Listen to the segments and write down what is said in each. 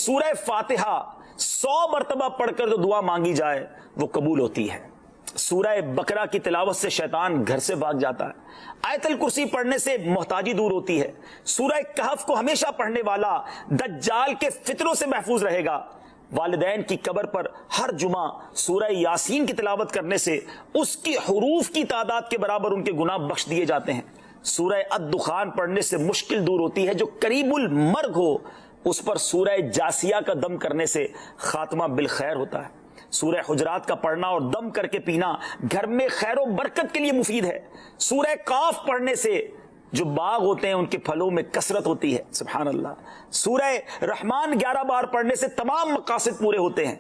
سورہ فاتحہ 100 مرتبہ پڑھ کر جو دعا مانگی جائے وہ قبول ہوتی ہے۔ سورہ بقرہ کی تلاوت سے شیطان گھر سے بھاگ جاتا ہے۔ آیت الکرسی پڑھنے سے محتاجی دور ہوتی ہے۔ سورہ کہف کو ہمیشہ پڑھنے والا دجال کے فتنوں سے محفوظ رہے گا۔ والدین کی قبر پر ہر جمعہ سورہ یاسین کی تلاوت کرنے سے اس کی حروف کی تعداد کے برابر ان کے گناہ بخش دیے جاتے ہیں۔ سورہ الدخان پڑھنے سے مشکل دور ہوتی ہے۔ جو قریب المرگ ہو اس پر سورہ جاسیہ کا دم کرنے سے خاتمہ بالخیر ہوتا ہے۔ سورہ حجرات کا پڑھنا اور دم کر کے پینا گھر میں خیر و برکت کے لیے مفید ہے۔ سورہ قاف پڑھنے سے جو باغ ہوتے ہیں ان کے پھلوں میں کثرت ہوتی ہے۔ سبحان اللہ۔ سورہ رحمان 11 بار پڑھنے سے تمام مقاصد پورے ہوتے ہیں۔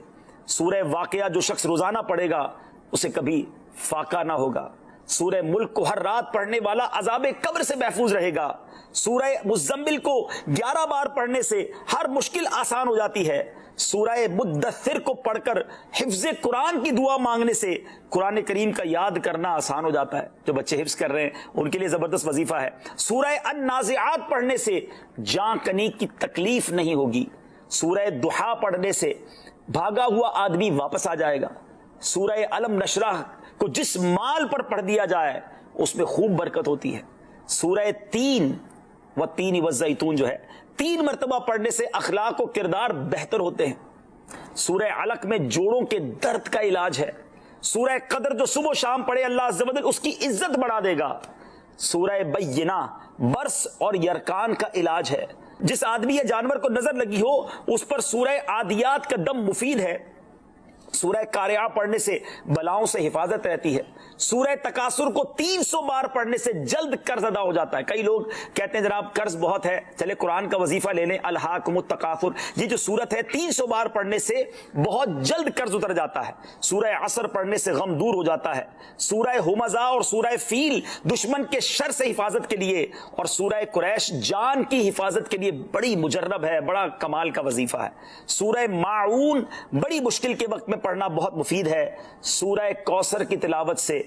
سورہ واقعہ جو شخص روزانہ پڑھے گا اسے کبھی فاقہ نہ ہوگا۔ سورہ ملک کو ہر رات پڑھنے والا عذاب قبر سے محفوظ رہے گا۔ سورہ مزمل کو 11 بار پڑھنے سے ہر مشکل آسان ہو جاتی ہے۔ سورہ مدثر کو پڑھ کر حفظ قرآن کی دعا مانگنے سے قرآن کریم کا یاد کرنا آسان ہو جاتا ہے۔ جو بچے حفظ کر رہے ہیں ان کے لیے زبردست وظیفہ ہے۔ سورہ النازعات پڑھنے سے جاں کنی کی تکلیف نہیں ہوگی۔ سورہ دحا پڑھنے سے بھاگا ہوا آدمی واپس آ جائے گا۔ سورہ علم نشرح کو جس مال پر پڑھ دیا جائے اس میں خوب برکت ہوتی ہے۔ سورہ تین و تین والزیتون جو ہے 3 مرتبہ پڑھنے سے اخلاق و کردار بہتر ہوتے ہیں۔ سورہ علق میں جوڑوں کے درد کا علاج ہے۔ سورہ قدر جو صبح و شام پڑھے اللہ عز و جل اس کی عزت بڑھا دے گا۔ سورہ بینہ برس اور یرکان کا علاج ہے۔ جس آدمی یا جانور کو نظر لگی ہو اس پر سورہ عادیات کا دم مفید ہے۔ سورہ قارعہ پڑھنے سے بلاؤں سے حفاظت رہتی ہے۔ سورہ تکاثر کو 300 بار پڑھنے سے جلد قرض ادا ہو جاتا ہے۔ کئی لوگ کہتے ہیں جناب قرض بہت ہے، چلے قرآن کا وظیفہ لے لیں، الہاکم التکاثر، یہ جو سورت ہے 300 بار پڑھنے سے بہت جلد قرض اتر جاتا ہے۔ سورہ عصر پڑھنے سے غم دور ہو جاتا ہے۔ سورہ ہمزہ اور سورہ فیل دشمن کے شر سے حفاظت کے لیے، اور سورہ قریش جان کی حفاظت کے لیے بڑی مجرب ہے، بڑا کمال کا وظیفہ ہے۔ سورہ ماعون بڑی مشکل کے وقت میں پڑھنا بہت مفید ہے۔ سورہ کوثر کی تلاوت سے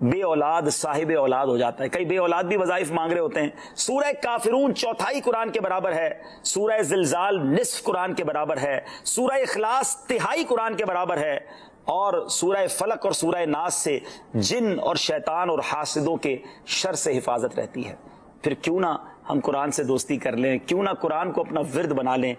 بے اولاد صاحب اولاد ہو جاتا ہے۔ کئی بے اولاد بھی وظائف مانگ رہے ہوتے ہیں۔ سورہ کافرون 1/4 قرآن کے برابر ہے۔ سورہ زلزال نصف قرآن کے برابر ہے۔ سورہ اخلاص 1/3 قرآن کے برابر ہے۔ اور سورہ فلق اور سورہ ناس سے جن اور شیطان اور حاسدوں کے شر سے حفاظت رہتی ہے۔ پھر کیوں نہ ہم قرآن سے دوستی کر لیں، کیوں نہ قرآن کو اپنا ورد بنا لیں۔